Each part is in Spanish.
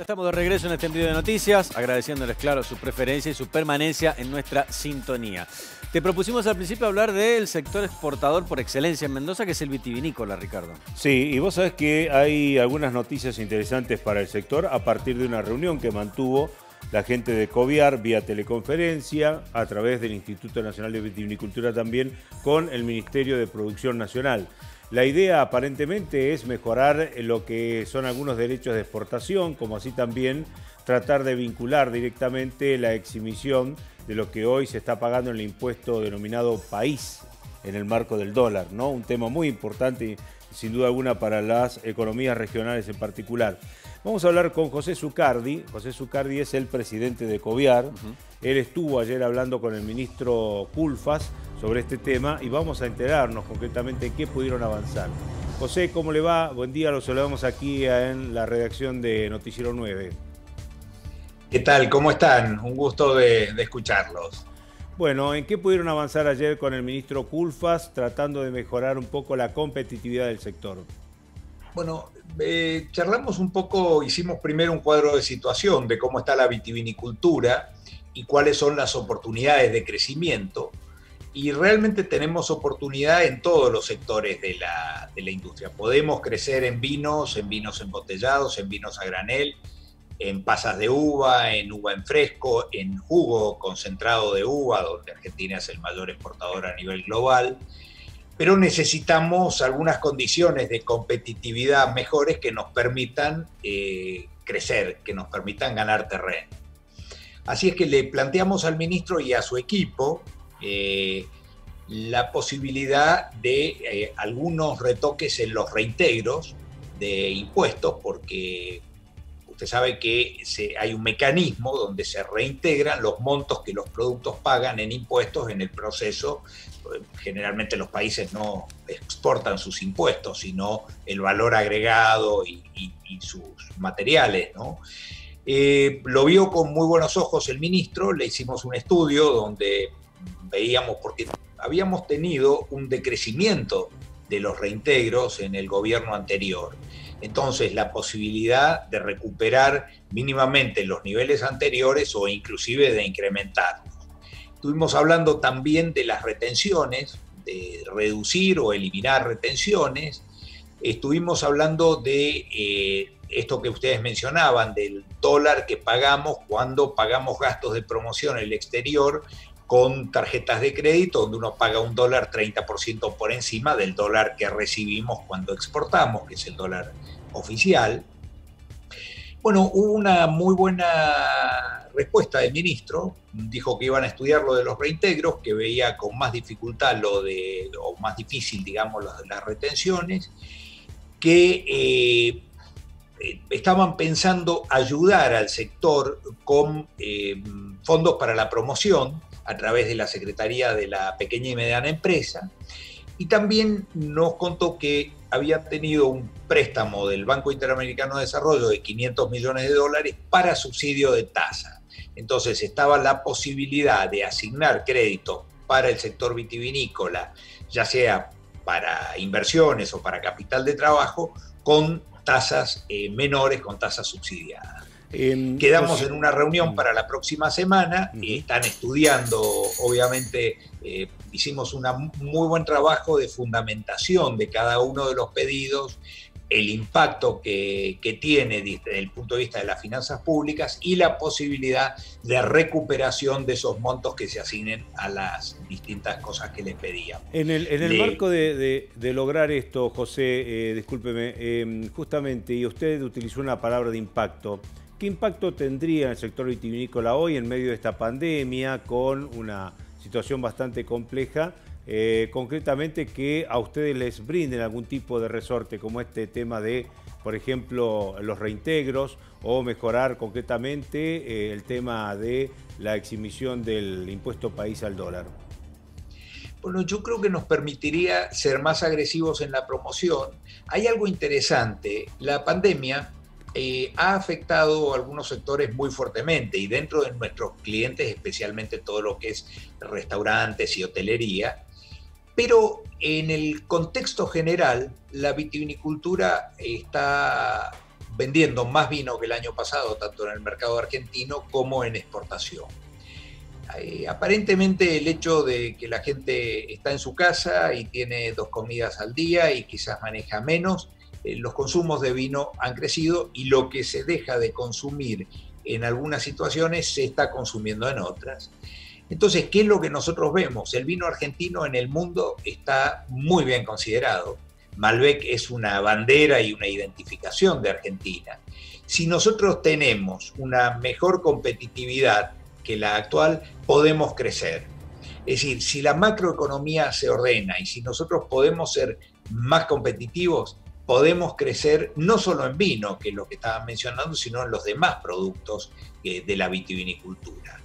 Ya estamos de regreso en este envío de noticias, agradeciéndoles, claro, su preferencia y su permanencia en nuestra sintonía. Te propusimos al principio hablar del sector exportador por excelencia en Mendoza, que es el vitivinícola, Ricardo. Sí, y vos sabés que hay algunas noticias interesantes para el sector a partir de una reunión que mantuvo la gente de Coviar vía teleconferencia, a través del Instituto Nacional de Vitivinicultura también, con el Ministerio de Producción Nacional. La idea aparentemente es mejorar lo que son algunos derechos de exportación, como así también tratar de vincular directamente la exhibición de lo que hoy se está pagando en el impuesto denominado país en el marco del dólar, ¿no? Un tema muy importante, sin duda alguna, para las economías regionales en particular. Vamos a hablar con José Zucardi. José Zucardi es el presidente de Coviar. Él estuvo ayer hablando con el ministro Culfas sobre este tema y vamos a enterarnos concretamente en qué pudieron avanzar. José, ¿cómo le va? Buen día, lo saludamos aquí en la redacción de Noticiero 9. ¿Qué tal? ¿Cómo están? Un gusto de escucharlos. Bueno, ¿en qué pudieron avanzar ayer con el ministro Culfas tratando de mejorar un poco la competitividad del sector? Bueno, charlamos un poco, hicimos primero un cuadro de situación de cómo está la vitivinicultura y cuáles son las oportunidades de crecimiento. Y realmente tenemos oportunidad en todos los sectores de la industria. Podemos crecer en vinos embotellados, en vinos a granel, en pasas de uva, en uva en fresco, en jugo concentrado de uva, donde Argentina es el mayor exportador a nivel global. Pero necesitamos algunas condiciones de competitividad mejores que nos permitan crecer, que nos permitan ganar terreno. Así es que le planteamos al ministro y a su equipo la posibilidad de algunos retoques en los reintegros de impuestos, porque usted sabe que hay un mecanismo donde se reintegran los montos que los productos pagan en impuestos en el proceso. Generalmente los países no exportan sus impuestos, sino el valor agregado y sus materiales, ¿no? Lo vio con muy buenos ojos el ministro, le hicimos un estudio donde veíamos, porque habíamos tenido un decrecimiento de los reintegros en el gobierno anterior. Entonces, la posibilidad de recuperar mínimamente los niveles anteriores o inclusive de incrementarlos. Estuvimos hablando también de las retenciones, de reducir o eliminar retenciones. Estuvimos hablando de esto que ustedes mencionaban, del dólar que pagamos cuando pagamos gastos de promoción en el exterior con tarjetas de crédito, donde uno paga un dólar 30% por encima del dólar que recibimos cuando exportamos, que es el dólar oficial. Bueno, hubo una muy buena respuesta del ministro. Dijo que iban a estudiar lo de los reintegros, que veía con más dificultad o más difícil, digamos, las retenciones, que estaban pensando ayudar al sector con fondos para la promoción a través de la Secretaría de la Pequeña y Mediana Empresa, y también nos contó que había tenido un préstamo del Banco Interamericano de Desarrollo de $500 millones para subsidio de tasa. Entonces estaba la posibilidad de asignar créditos para el sector vitivinícola, ya sea para inversiones o para capital de trabajo, con tasas menores, con tasas subsidiadas. Quedamos en una reunión para la próxima semana, están estudiando, obviamente hicimos un muy buen trabajo de fundamentación de cada uno de los pedidos, el impacto que tiene desde el punto de vista de las finanzas públicas y la posibilidad de recuperación de esos montos que se asignen a las distintas cosas que les pedíamos. En el marco de lograr esto, José, discúlpeme, justamente, y usted utilizó una palabra de impacto. ¿Qué impacto tendría en el sector vitivinícola hoy en medio de esta pandemia con una situación bastante compleja? Concretamente que a ustedes les brinden algún tipo de resorte como este tema de, por ejemplo, los reintegros o mejorar concretamente el tema de la exhibición del impuesto país al dólar. Bueno, yo creo que nos permitiría ser más agresivos en la promoción. Hay algo interesante, la pandemia ha afectado a algunos sectores muy fuertemente y dentro de nuestros clientes, especialmente todo lo que es restaurantes y hotelería, pero en el contexto general la vitivinicultura está vendiendo más vino que el año pasado, tanto en el mercado argentino como en exportación. Aparentemente el hecho de que la gente está en su casa y tiene 2 comidas al día y quizás maneja menos, los consumos de vino han crecido y lo que se deja de consumir en algunas situaciones se está consumiendo en otras. Entonces, ¿qué es lo que nosotros vemos? El vino argentino en el mundo está muy bien considerado. Malbec es una bandera y una identificación de Argentina. Si nosotros tenemos una mejor competitividad que la actual, podemos crecer. Es decir, si la macroeconomía se ordena y si nosotros podemos ser más competitivos, podemos crecer no solo en vino, que es lo que estaban mencionando, sino en los demás productos de la vitivinicultura.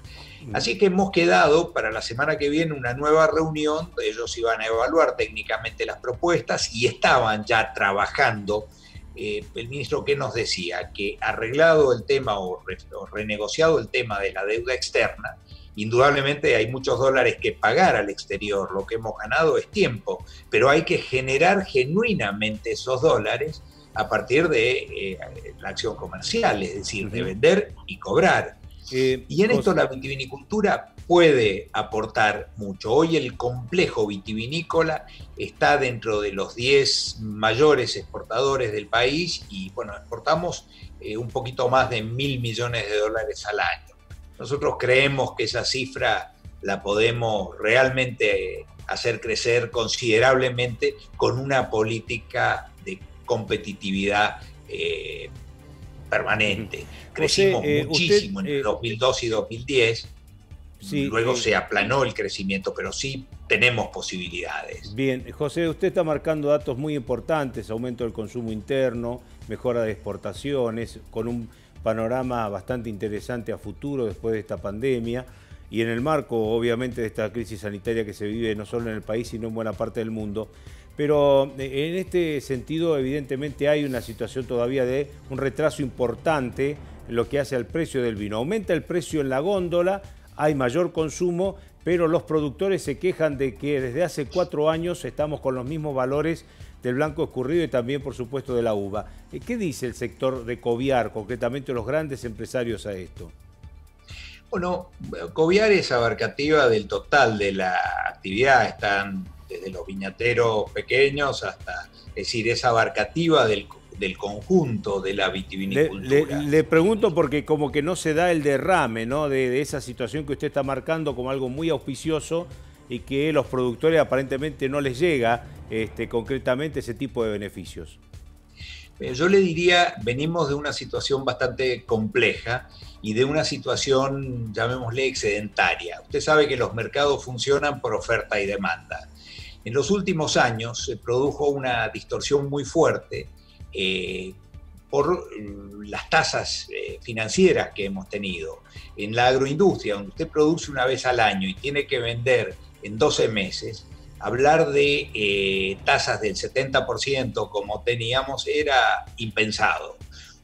Así que hemos quedado para la semana que viene una nueva reunión, ellos iban a evaluar técnicamente las propuestas y estaban ya trabajando. El ministro, ¿qué nos decía? Que arreglado el tema o renegociado el tema de la deuda externa, indudablemente hay muchos dólares que pagar al exterior, lo que hemos ganado es tiempo, pero hay que generar genuinamente esos dólares a partir de la acción comercial, es decir, de vender y cobrar. Y en esto la vitivinicultura puede aportar mucho. Hoy el complejo vitivinícola está dentro de los 10 mayores exportadores del país y bueno, exportamos un poquito más de $1.000 millones al año. Nosotros creemos que esa cifra la podemos realmente hacer crecer considerablemente con una política de competitividad permanente. Crecimos muchísimo en el 2002 y 2010, luego se aplanó el crecimiento, pero sí tenemos posibilidades. Bien, José, usted está marcando datos muy importantes, aumento del consumo interno, mejora de exportaciones, con un panorama bastante interesante a futuro después de esta pandemia y en el marco, obviamente, de esta crisis sanitaria que se vive no solo en el país, sino en buena parte del mundo. Pero en este sentido, evidentemente, hay una situación todavía de un retraso importante en lo que hace al precio del vino. Aumenta el precio en la góndola, hay mayor consumo, pero los productores se quejan de que desde hace 4 años estamos con los mismos valores del blanco escurrido y también, por supuesto, de la uva. ¿Qué dice el sector de Coviar, concretamente los grandes empresarios a esto? Bueno, Coviar es abarcativa del total de la actividad, están desde los viñateros pequeños hasta, es decir, es abarcativa del conjunto de la vitivinicultura. Le pregunto porque como que no se da el derrame, ¿no?, de esa situación que usted está marcando como algo muy auspicioso y que los productores aparentemente no les llega concretamente ese tipo de beneficios. Yo le diría, venimos de una situación bastante compleja y de una situación, llamémosle, excedentaria. Usted sabe que los mercados funcionan por oferta y demanda. En los últimos años se produjo una distorsión muy fuerte por las tasas financieras que hemos tenido. En la agroindustria, donde usted produce una vez al año y tiene que vender en 12 meses, hablar de tasas del 70% como teníamos era impensado.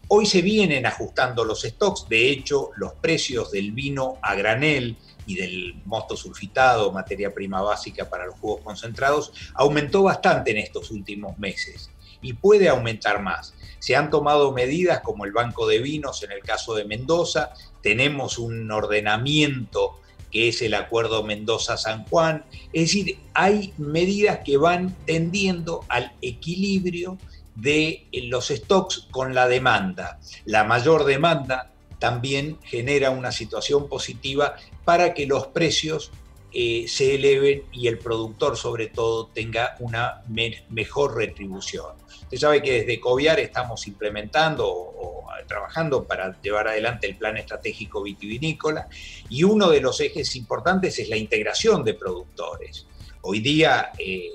Hoy se vienen ajustando los stocks, de hecho los precios del vino a granel y del mosto sulfitado, materia prima básica para los jugos concentrados, aumentó bastante en estos últimos meses y puede aumentar más. Se han tomado medidas como el Banco de Vinos en el caso de Mendoza, tenemos un ordenamiento que es el Acuerdo Mendoza-San Juan, es decir, hay medidas que van tendiendo al equilibrio de los stocks con la demanda. La mayor demanda también genera una situación positiva para que los precios se eleven y el productor sobre todo tenga una mejor retribución. Usted sabe que desde Coviar estamos implementando o trabajando para llevar adelante el plan estratégico vitivinícola y uno de los ejes importantes es la integración de productores. Hoy día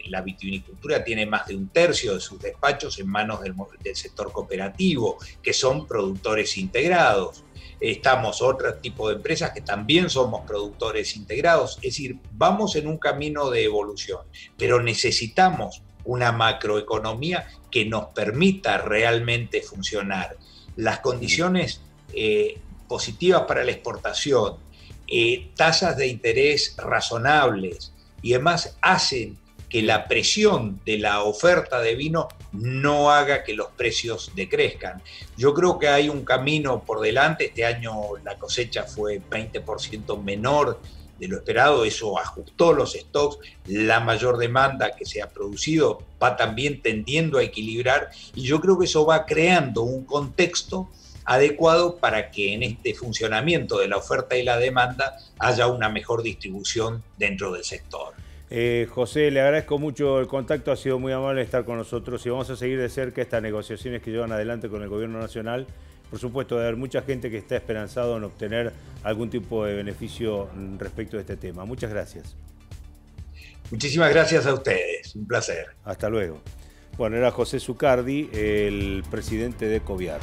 la vitivinicultura tiene más de 1/3 de sus despachos en manos del sector cooperativo, que son productores integrados. Estamos otro tipo de empresas que también somos productores integrados. Es decir, vamos en un camino de evolución, pero necesitamos una macroeconomía que nos permita realmente funcionar. Las condiciones positivas para la exportación, tasas de interés razonables y demás hacen que la presión de la oferta de vino no haga que los precios decrezcan. Yo creo que hay un camino por delante. Este año la cosecha fue 20% menor de lo esperado, eso ajustó los stocks, la mayor demanda que se ha producido va también tendiendo a equilibrar, y yo creo que eso va creando un contexto adecuado para que en este funcionamiento de la oferta y la demanda haya una mejor distribución dentro del sector. José, le agradezco mucho el contacto, ha sido muy amable estar con nosotros y vamos a seguir de cerca estas negociaciones que llevan adelante con el gobierno nacional. Por supuesto, debe haber mucha gente que está esperanzado en obtener algún tipo de beneficio respecto de este tema. Muchas gracias. Muchísimas gracias a ustedes, un placer. Hasta luego. Bueno, era José Zucardi, el presidente de Coviar.